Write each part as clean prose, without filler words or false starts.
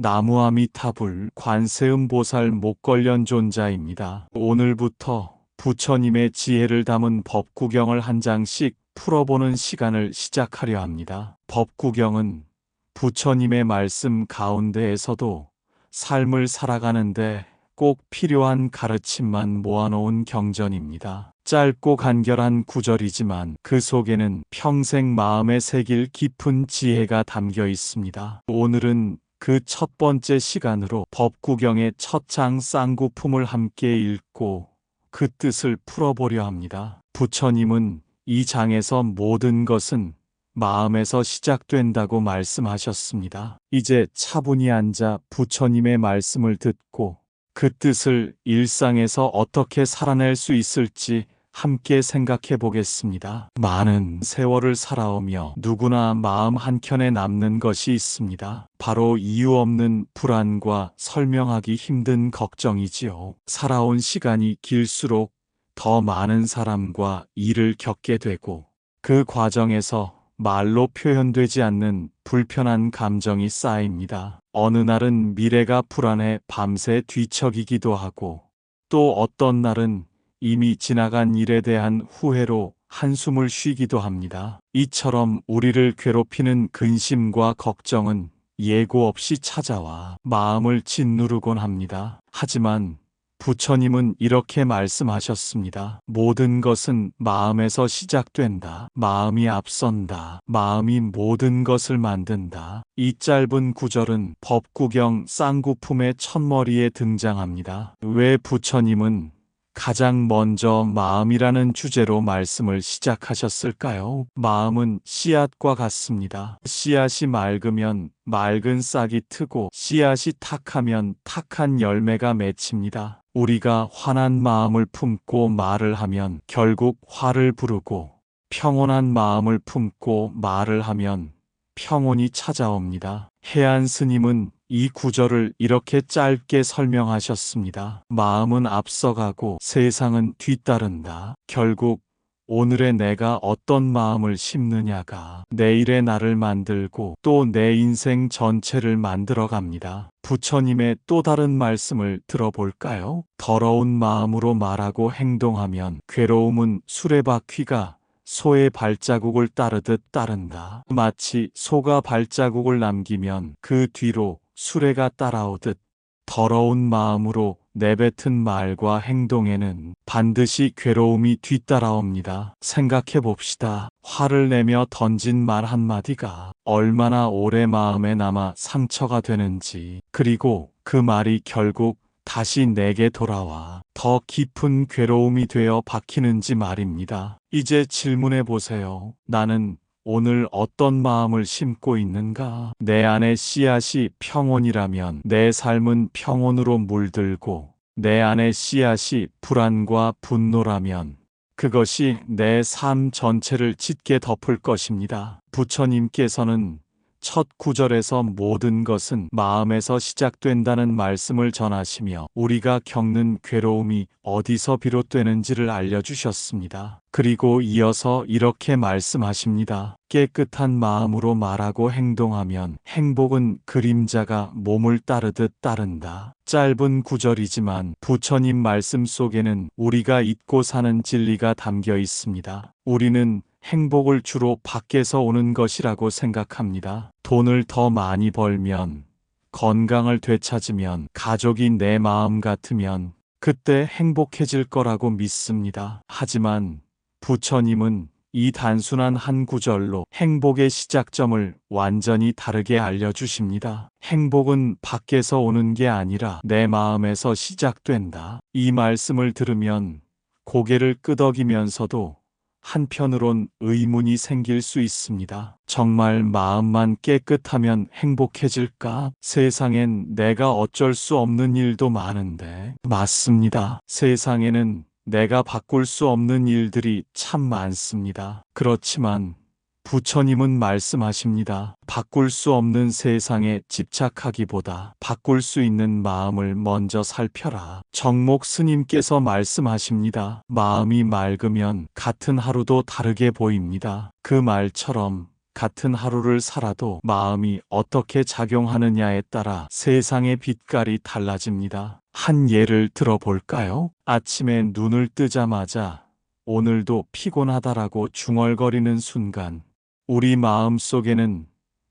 나무아미타불 관세음보살 목걸련 존자입니다. 오늘부터 부처님의 지혜를 담은 법구경을 한 장씩 풀어보는 시간을 시작하려 합니다. 법구경은 부처님의 말씀 가운데에서도 삶을 살아가는데 꼭 필요한 가르침만 모아놓은 경전입니다. 짧고 간결한 구절이지만 그 속에는 평생 마음에 새길 깊은 지혜가 담겨 있습니다. 오늘은 그 첫 번째 시간으로 법구경의 첫 장 쌍구품을 함께 읽고 그 뜻을 풀어보려 합니다. 부처님은 이 장에서 모든 것은 마음에서 시작된다고 말씀하셨습니다. 이제 차분히 앉아 부처님의 말씀을 듣고 그 뜻을 일상에서 어떻게 살아낼 수 있을지 함께 생각해 보겠습니다. 많은 세월을 살아오며 누구나 마음 한켠에 남는 것이 있습니다. 바로 이유 없는 불안과 설명하기 힘든 걱정이지요. 살아온 시간이 길수록 더 많은 사람과 일을 겪게 되고 그 과정에서 말로 표현되지 않는 불편한 감정이 쌓입니다. 어느 날은 미래가 불안해 밤새 뒤척이기도 하고 또 어떤 날은 이미 지나간 일에 대한 후회로 한숨을 쉬기도 합니다. 이처럼 우리를 괴롭히는 근심과 걱정은 예고 없이 찾아와 마음을 짓누르곤 합니다. 하지만 부처님은 이렇게 말씀하셨습니다. 모든 것은 마음에서 시작된다. 마음이 앞선다. 마음이 모든 것을 만든다. 이 짧은 구절은 법구경 쌍구품의 첫머리에 등장합니다. 왜 부처님은 가장 먼저 마음이라는 주제로 말씀을 시작하셨을까요? 마음은 씨앗과 같습니다. 씨앗이 맑으면 맑은 싹이 트고 씨앗이 탁하면 탁한 열매가 맺힙니다. 우리가 화난 마음을 품고 말을 하면 결국 화를 부르고 평온한 마음을 품고 말을 하면 평온이 찾아옵니다. 해안 스님은 이 구절을 이렇게 짧게 설명하셨습니다. 마음은 앞서가고 세상은 뒤따른다. 결국 오늘의 내가 어떤 마음을 심느냐가 내일의 나를 만들고 또 내 인생 전체를 만들어 갑니다. 부처님의 또 다른 말씀을 들어볼까요? 더러운 마음으로 말하고 행동하면 괴로움은 수레바퀴가 소의 발자국을 따르듯 따른다. 마치 소가 발자국을 남기면 그 뒤로 수레가 따라오듯 더러운 마음으로 내뱉은 말과 행동에는 반드시 괴로움이 뒤따라옵니다. 생각해 봅시다. 화를 내며 던진 말 한마디가 얼마나 오래 마음에 남아 상처가 되는지, 그리고 그 말이 결국 다시 내게 돌아와 더 깊은 괴로움이 되어 박히는지 말입니다. 이제 질문해 보세요. 나는 오늘 어떤 마음을 심고 있는가? 내 안의 씨앗이 평온이라면 내 삶은 평온으로 물들고 내 안의 씨앗이 불안과 분노라면 그것이 내 삶 전체를 짙게 덮을 것입니다. 부처님께서는 첫 구절에서 모든 것은 마음에서 시작된다는 말씀을 전하시며 우리가 겪는 괴로움이 어디서 비롯되는지를 알려주셨습니다. 그리고 이어서 이렇게 말씀하십니다. 깨끗한 마음으로 말하고 행동하면 행복은 그림자가 몸을 따르듯 따른다. 짧은 구절이지만 부처님 말씀 속에는 우리가 잊고 사는 진리가 담겨 있습니다. 우리는 행복을 주로 밖에서 오는 것이라고 생각합니다. 돈을 더 많이 벌면, 건강을 되찾으면, 가족이 내 마음 같으면 그때 행복해질 거라고 믿습니다. 하지만 부처님은 이 단순한 한 구절로 행복의 시작점을 완전히 다르게 알려주십니다. 행복은 밖에서 오는 게 아니라 내 마음에서 시작된다. 이 말씀을 들으면 고개를 끄덕이면서도 한편으론 의문이 생길 수 있습니다. 정말 마음만 깨끗하면 행복해질까? 세상엔 내가 어쩔 수 없는 일도 많은데. 맞습니다. 세상에는 내가 바꿀 수 없는 일들이 참 많습니다. 그렇지만 부처님은 말씀하십니다. 바꿀 수 없는 세상에 집착하기보다 바꿀 수 있는 마음을 먼저 살펴라. 정목 스님께서 말씀하십니다. 마음이 맑으면 같은 하루도 다르게 보입니다. 그 말처럼 같은 하루를 살아도 마음이 어떻게 작용하느냐에 따라 세상의 빛깔이 달라집니다. 한 예를 들어볼까요? 아침에 눈을 뜨자마자 오늘도 피곤하다라고 중얼거리는 순간 우리 마음 속에는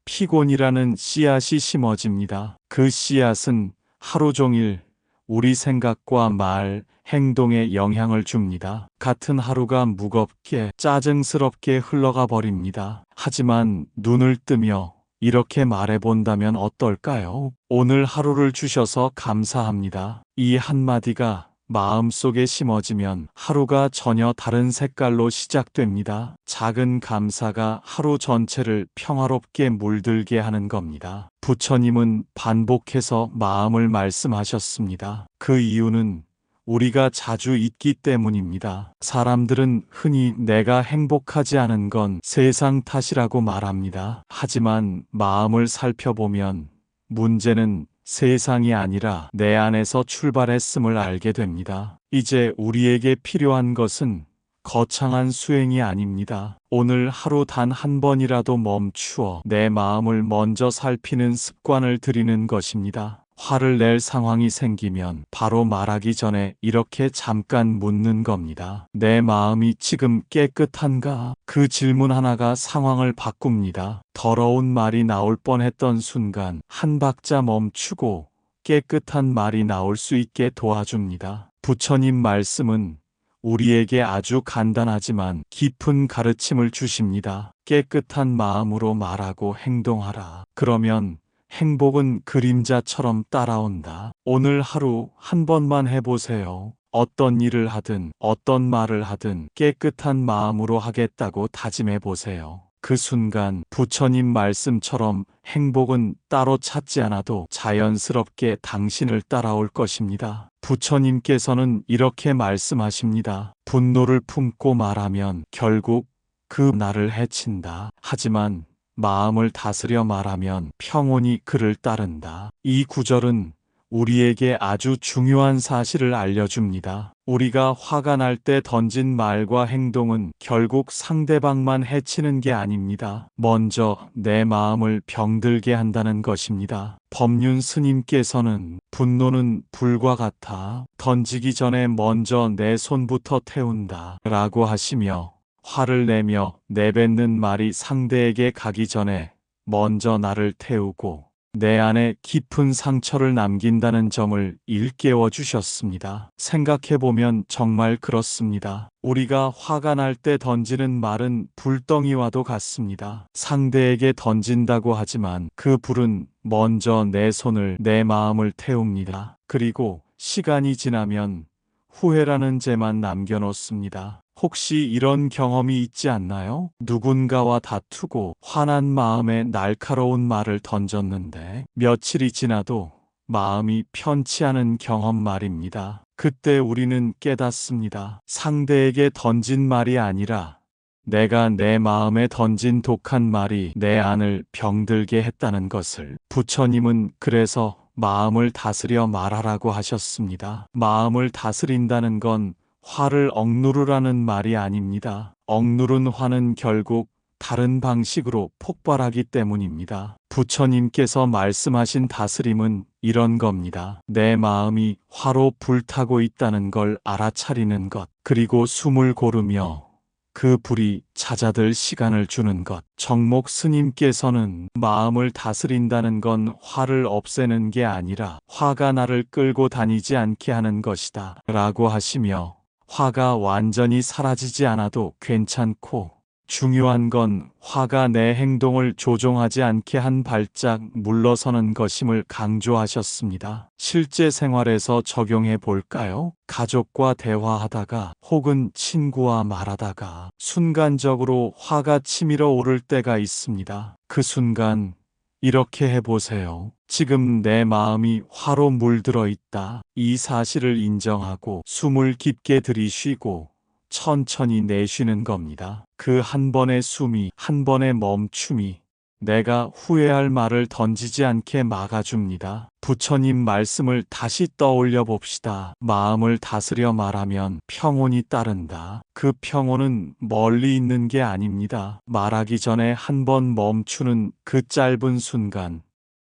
피곤이라는 씨앗이 심어집니다. 그 씨앗은 하루 종일 우리 생각과 말, 행동에 영향을 줍니다. 같은 하루가 무겁게 짜증스럽게 흘러가 버립니다. 하지만 눈을 뜨며 이렇게 말해본다면 어떨까요? 오늘 하루를 주셔서 감사합니다. 이 한마디가 마음속에 심어지면 하루가 전혀 다른 색깔로 시작됩니다. 작은 감사가 하루 전체를 평화롭게 물들게 하는 겁니다. 부처님은 반복해서 마음을 말씀하셨습니다. 그 이유는 우리가 자주 잊기 때문입니다. 사람들은 흔히 내가 행복하지 않은 건 세상 탓이라고 말합니다. 하지만 마음을 살펴보면 문제는 세상이 아니라 내 안에서 출발했음을 알게 됩니다. 이제 우리에게 필요한 것은 거창한 수행이 아닙니다. 오늘 하루 단 한 번이라도 멈추어 내 마음을 먼저 살피는 습관을 들이는 것입니다. 화를 낼 상황이 생기면 바로 말하기 전에 이렇게 잠깐 묻는 겁니다. 내 마음이 지금 깨끗한가? 그 질문 하나가 상황을 바꿉니다. 더러운 말이 나올 뻔했던 순간 한 박자 멈추고 깨끗한 말이 나올 수 있게 도와줍니다. 부처님 말씀은 우리에게 아주 간단하지만 깊은 가르침을 주십니다. 깨끗한 마음으로 말하고 행동하라. 그러면 행복은 그림자처럼 따라온다. 오늘 하루 한 번만 해보세요. 어떤 일을 하든 어떤 말을 하든 깨끗한 마음으로 하겠다고 다짐해 보세요. 그 순간 부처님 말씀처럼 행복은 따로 찾지 않아도 자연스럽게 당신을 따라올 것입니다. 부처님께서는 이렇게 말씀하십니다. 분노를 품고 말하면 결국 그 나를 해친다. 하지만 마음을 다스려 말하면 평온이 그를 따른다. 이 구절은 우리에게 아주 중요한 사실을 알려줍니다. 우리가 화가 날 때 던진 말과 행동은 결국 상대방만 해치는 게 아닙니다. 먼저 내 마음을 병들게 한다는 것입니다. 법륜 스님께서는 분노는 불과 같아 던지기 전에 먼저 내 손부터 태운다 라고 하시며 화를 내며 내뱉는 말이 상대에게 가기 전에 먼저 나를 태우고 내 안에 깊은 상처를 남긴다는 점을 일깨워 주셨습니다. 생각해보면 정말 그렇습니다. 우리가 화가 날 때 던지는 말은 불덩이와도 같습니다. 상대에게 던진다고 하지만 그 불은 먼저 내 손을, 내 마음을 태웁니다. 그리고 시간이 지나면 후회라는 죄만 남겨놓습니다. 혹시 이런 경험이 있지 않나요? 누군가와 다투고 화난 마음에 날카로운 말을 던졌는데 며칠이 지나도 마음이 편치 않은 경험 말입니다. 그때 우리는 깨닫습니다. 상대에게 던진 말이 아니라 내가 내 마음에 던진 독한 말이 내 안을 병들게 했다는 것을. 부처님은 그래서 마음을 다스려 말하라고 하셨습니다. 마음을 다스린다는 건 화를 억누르라는 말이 아닙니다. 억누른 화는 결국 다른 방식으로 폭발하기 때문입니다. 부처님께서 말씀하신 다스림은 이런 겁니다. 내 마음이 화로 불타고 있다는 걸 알아차리는 것, 그리고 숨을 고르며 그 불이 찾아들 시간을 주는 것. 정목 스님께서는 마음을 다스린다는 건 화를 없애는 게 아니라 화가 나를 끌고 다니지 않게 하는 것이다 라고 하시며 화가 완전히 사라지지 않아도 괜찮고 중요한 건 화가 내 행동을 조종하지 않게 한 발짝 물러서는 것임을 강조하셨습니다. 실제 생활에서 적용해 볼까요? 가족과 대화하다가 혹은 친구와 말하다가 순간적으로 화가 치밀어 오를 때가 있습니다. 그 순간 이렇게 해보세요. 지금 내 마음이 화로 물들어 있다. 이 사실을 인정하고 숨을 깊게 들이쉬고 천천히 내쉬는 겁니다. 그 한 번의 숨이, 한 번의 멈춤이 내가 후회할 말을 던지지 않게 막아줍니다. 부처님 말씀을 다시 떠올려 봅시다. 마음을 다스려 말하면 평온이 따른다. 그 평온은 멀리 있는 게 아닙니다. 말하기 전에 한 번 멈추는 그 짧은 순간,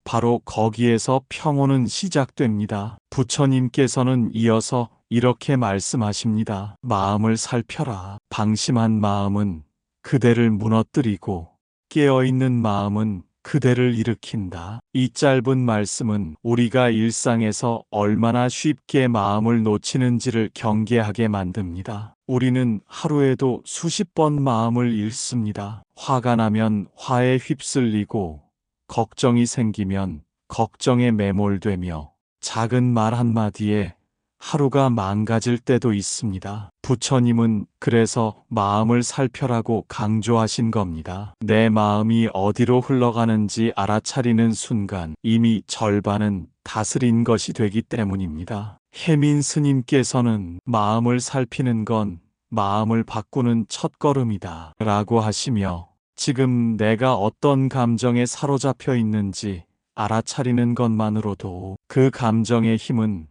바로 거기에서 평온은 시작됩니다. 부처님께서는 이어서 이렇게 말씀하십니다. 마음을 살펴라. 방심한 마음은 그대를 무너뜨리고 깨어있는 마음은 그대를 일으킨다. 이 짧은 말씀은 우리가 일상에서 얼마나 쉽게 마음을 놓치는지를 경계하게 만듭니다. 우리는 하루에도 수십 번 마음을 잃습니다. 화가 나면 화에 휩쓸리고, 걱정이 생기면 걱정에 매몰되며, 작은 말 한마디에 하루가 망가질 때도 있습니다. 부처님은 그래서 마음을 살펴라고 강조하신 겁니다. 내 마음이 어디로 흘러가는지 알아차리는 순간 이미 절반은 다스린 것이 되기 때문입니다. 혜민 스님께서는 마음을 살피는 건 마음을 바꾸는 첫걸음이다 라고 하시며, 지금 내가 어떤 감정에 사로잡혀 있는지 알아차리는 것만으로도 그 감정의 힘은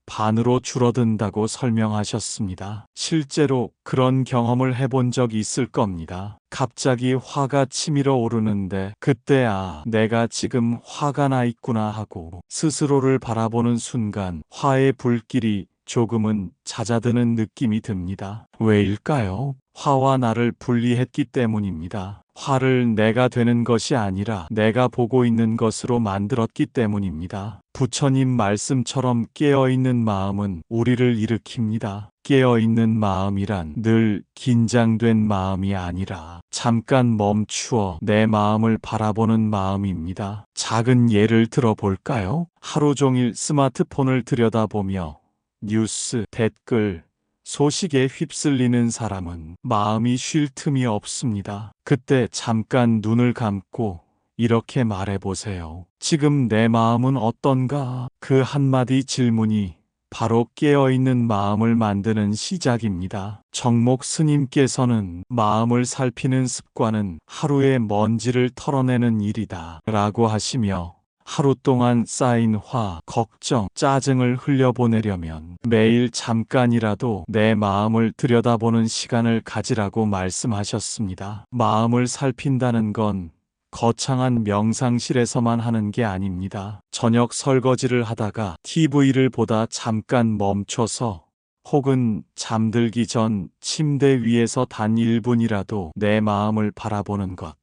반으로 줄어든다고 설명하셨습니다. 실제로 그런 경험을 해본 적이 있을 겁니다. 갑자기 화가 치밀어 오르는데 그때 내가 지금 화가 나 있구나 하고 스스로를 바라보는 순간 화의 불길이 조금은 잦아드는 느낌이 듭니다. 왜일까요? 화와 나를 분리했기 때문입니다. 화를 내가 되는 것이 아니라 내가 보고 있는 것으로 만들었기 때문입니다. 부처님 말씀처럼 깨어있는 마음은 우리를 일으킵니다. 깨어있는 마음이란 늘 긴장된 마음이 아니라 잠깐 멈추어 내 마음을 바라보는 마음입니다. 작은 예를 들어볼까요? 하루 종일 스마트폰을 들여다보며 뉴스, 댓글, 소식에 휩쓸리는 사람은 마음이 쉴 틈이 없습니다. 그때 잠깐 눈을 감고 이렇게 말해보세요. 지금 내 마음은 어떤가? 그 한마디 질문이 바로 깨어있는 마음을 만드는 시작입니다. 정목 스님께서는 마음을 살피는 습관은 하루의 먼지를 털어내는 일이다 라고 하시며, 하루 동안 쌓인 화, 걱정, 짜증을 흘려보내려면 매일 잠깐이라도 내 마음을 들여다보는 시간을 가지라고 말씀하셨습니다. 마음을 살핀다는 건 거창한 명상실에서만 하는 게 아닙니다. 저녁 설거지를 하다가 TV를 보다 잠깐 멈춰서, 혹은 잠들기 전 침대 위에서 단 1분이라도 내 마음을 바라보는 것.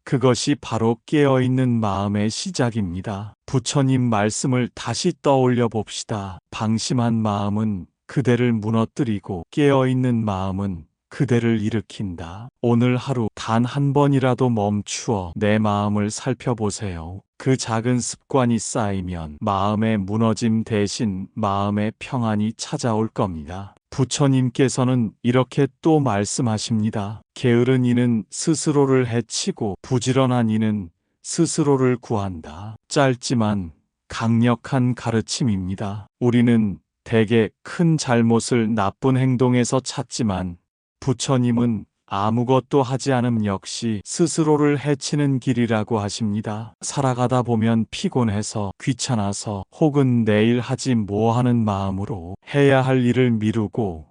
그것이 바로 깨어있는 마음의 시작입니다. 부처님 말씀을 다시 떠올려 봅시다. 방심한 마음은 그대를 무너뜨리고 깨어있는 마음은 그대를 일으킨다. 오늘 하루 단 한 번이라도 멈추어 내 마음을 살펴보세요. 그 작은 습관이 쌓이면 마음의 무너짐 대신 마음의 평안이 찾아올 겁니다. 부처님께서는 이렇게 또 말씀하십니다. 게으른 이는 스스로를 해치고 부지런한 이는 스스로를 구한다. 짧지만 강력한 가르침입니다. 우리는 대개 큰 잘못을 나쁜 행동에서 찾지만, 부처님은 아무것도 하지 않음 역시 스스로를 해치는 길이라고 하십니다. 살아가다 보면 피곤해서, 귀찮아서, 혹은 내일 하지 뭐 하는 마음으로 해야 할 일을 미루고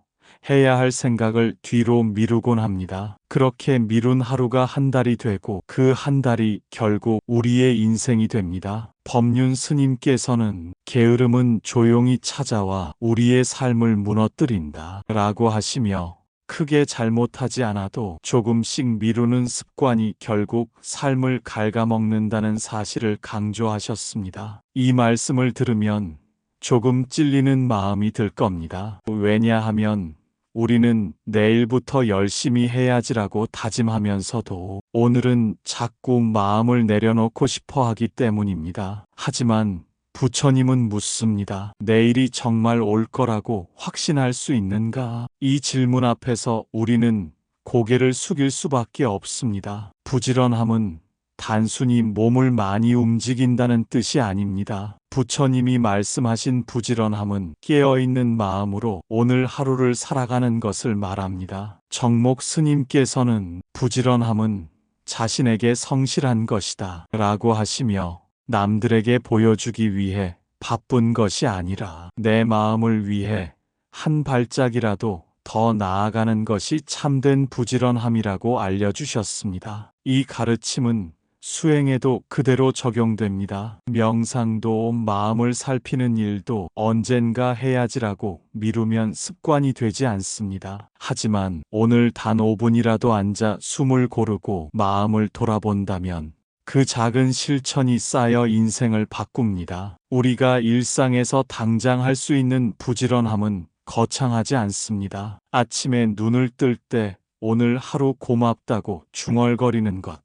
해야 할 생각을 뒤로 미루곤 합니다. 그렇게 미룬 하루가 한 달이 되고 그 한 달이 결국 우리의 인생이 됩니다. 법륜 스님께서는 게으름은 조용히 찾아와 우리의 삶을 무너뜨린다 라고 하시며, 크게 잘못하지 않아도 조금씩 미루는 습관이 결국 삶을 갉아먹는다는 사실을 강조하셨습니다. 이 말씀을 들으면 조금 찔리는 마음이 들 겁니다. 왜냐하면 우리는 내일부터 열심히 해야지라고 다짐하면서도 오늘은 자꾸 마음을 내려놓고 싶어 하기 때문입니다. 하지만 부처님은 묻습니다. 내일이 정말 올 거라고 확신할 수 있는가? 이 질문 앞에서 우리는 고개를 숙일 수밖에 없습니다. 부지런함은 단순히 몸을 많이 움직인다는 뜻이 아닙니다. 부처님이 말씀하신 부지런함은 깨어있는 마음으로 오늘 하루를 살아가는 것을 말합니다. 정목 스님께서는 부지런함은 자신에게 성실한 것이다 라고 하시며 남들에게 보여주기 위해 바쁜 것이 아니라 내 마음을 위해 한 발짝이라도 더 나아가는 것이 참된 부지런함이라고 알려주셨습니다. 이 가르침은 수행에도 그대로 적용됩니다. 명상도 마음을 살피는 일도 언젠가 해야지라고 미루면 습관이 되지 않습니다. 하지만 오늘 단 5분이라도 앉아 숨을 고르고 마음을 돌아본다면 그 작은 실천이 쌓여 인생을 바꿉니다. 우리가 일상에서 당장 할 수 있는 부지런함은 거창하지 않습니다. 아침에 눈을 뜰 때 오늘 하루 고맙다고 중얼거리는 것,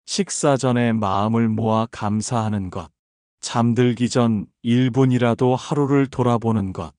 식사 전에 마음을 모아 감사하는 것, 잠들기 전 1분이라도 하루를 돌아보는 것,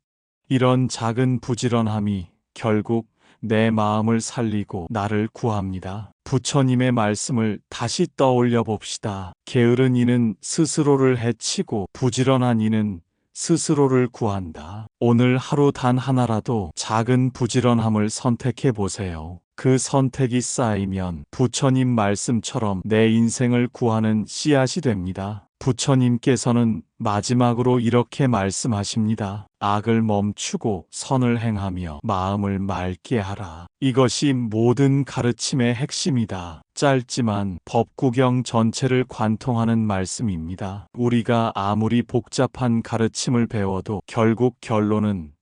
이런 작은 부지런함이 결국 내 마음을 살리고 나를 구합니다. 부처님의 말씀을 다시 떠올려 봅시다. 게으른 이는 스스로를 해치고 부지런한 이는 스스로를 구한다. 오늘 하루 단 하나라도 작은 부지런함을 선택해 보세요. 그 선택이 쌓이면 부처님 말씀처럼 내 인생을 구하는 씨앗이 됩니다. 부처님께서는 마지막으로 이렇게 말씀하십니다. 악을 멈추고 선을 행하며 마음을 맑게 하라. 이것이 모든 가르침의 핵심이다. 짧지만 법구경 전체를 관통하는 말씀입니다. 우리가 아무리 복잡한 가르침을 배워도 결국 결론은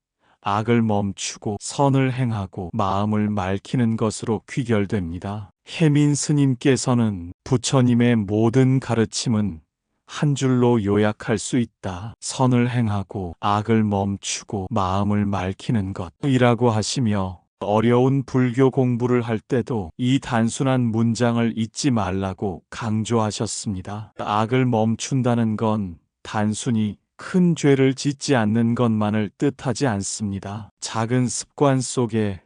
악을 멈추고 선을 행하고 마음을 맑히는 것으로 귀결됩니다. 혜민 스님께서는 부처님의 모든 가르침은 한 줄로 요약할 수 있다. 선을 행하고 악을 멈추고 마음을 맑히는 것이라고 하시며 어려운 불교 공부를 할 때도 이 단순한 문장을 잊지 말라고 강조하셨습니다. 악을 멈춘다는 건 단순히 큰 죄를 짓지 않는 것만을 뜻하지 않습니다. 작은 습관 속에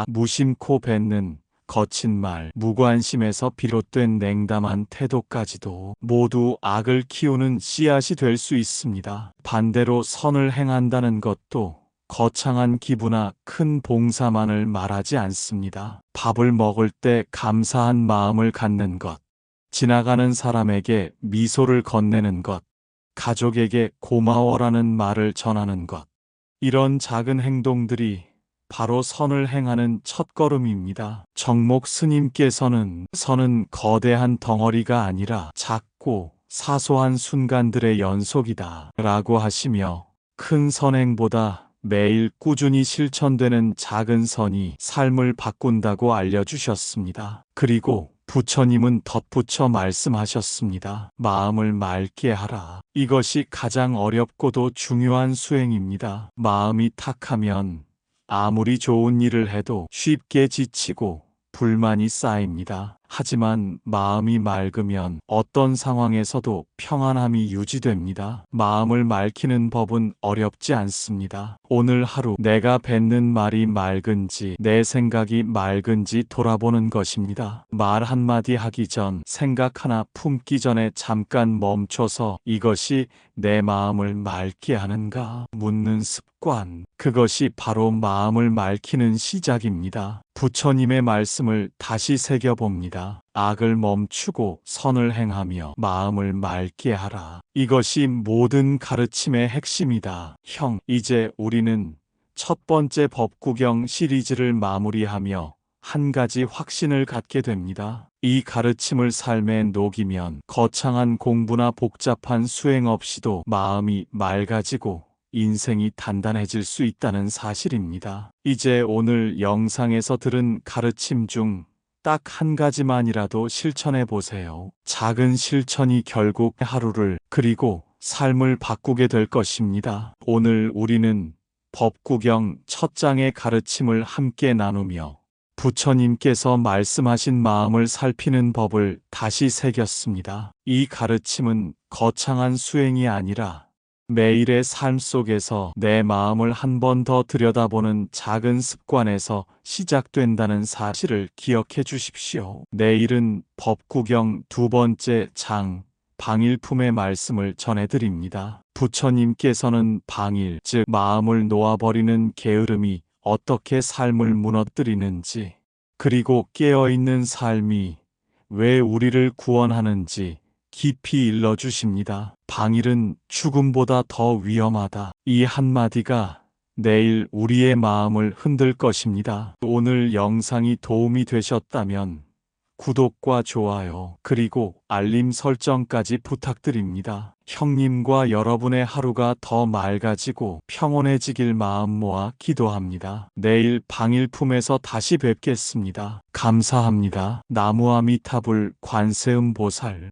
무심코 뱉는 거친 말, 무관심에서 비롯된 냉담한 태도까지도 모두 악을 키우는 씨앗이 될 수 있습니다. 반대로 선을 행한다는 것도 거창한 기부나 큰 봉사만을 말하지 않습니다. 밥을 먹을 때 감사한 마음을 갖는 것, 지나가는 사람에게 미소를 건네는 것, 가족에게 고마워라는 말을 전하는 것, 이런 작은 행동들이 바로 선을 행하는 첫걸음입니다. 정목 스님께서는 선은 거대한 덩어리가 아니라 작고 사소한 순간들의 연속이다 라고 하시며 큰 선행보다 매일 꾸준히 실천되는 작은 선이 삶을 바꾼다고 알려주셨습니다. 그리고 부처님은 덧붙여 말씀하셨습니다. 마음을 맑게 하라. 이것이 가장 어렵고도 중요한 수행입니다. 마음이 탁하면 아무리 좋은 일을 해도 쉽게 지치고 불만이 쌓입니다. 하지만 마음이 맑으면 어떤 상황에서도 평안함이 유지됩니다. 마음을 맑히는 법은 어렵지 않습니다. 오늘 하루 내가 뱉는 말이 맑은지 내 생각이 맑은지 돌아보는 것입니다. 말 한마디 하기 전, 생각 하나 품기 전에 잠깐 멈춰서 이것이 내 마음을 맑게 하는가 묻는 습관, 그것이 바로 마음을 맑히는 시작입니다. 부처님의 말씀을 다시 새겨봅니다. 악을 멈추고 선을 행하며 마음을 맑게 하라. 이것이 모든 가르침의 핵심이다. 이제 우리는 첫 번째 법구경 시리즈를 마무리하며 한 가지 확신을 갖게 됩니다. 이 가르침을 삶에 녹이면 거창한 공부나 복잡한 수행 없이도 마음이 맑아지고 인생이 단단해질 수 있다는 사실입니다. 이제 오늘 영상에서 들은 가르침 중 딱 한 가지만이라도 실천해 보세요. 작은 실천이 결국 하루를 그리고 삶을 바꾸게 될 것입니다. 오늘 우리는 법구경 첫 장의 가르침을 함께 나누며 부처님께서 말씀하신 마음을 살피는 법을 다시 새겼습니다. 이 가르침은 거창한 수행이 아니라 매일의 삶 속에서 내 마음을 한 번 더 들여다보는 작은 습관에서 시작된다는 사실을 기억해 주십시오. 내일은 법구경 두 번째 장, 방일품의 말씀을 전해드립니다. 부처님께서는 방일, 즉 마음을 놓아버리는 게으름이 어떻게 삶을 무너뜨리는지, 그리고 깨어있는 삶이 왜 우리를 구원하는지 깊이 일러주십니다. 방일은 죽음보다 더 위험하다. 이 한마디가 내일 우리의 마음을 흔들 것입니다. 오늘 영상이 도움이 되셨다면 구독과 좋아요, 그리고 알림 설정까지 부탁드립니다. 형님과 여러분의 하루가 더 맑아지고 평온해지길 마음 모아 기도합니다. 내일 방일품에서 다시 뵙겠습니다. 감사합니다. 나무아미타불 관세음보살.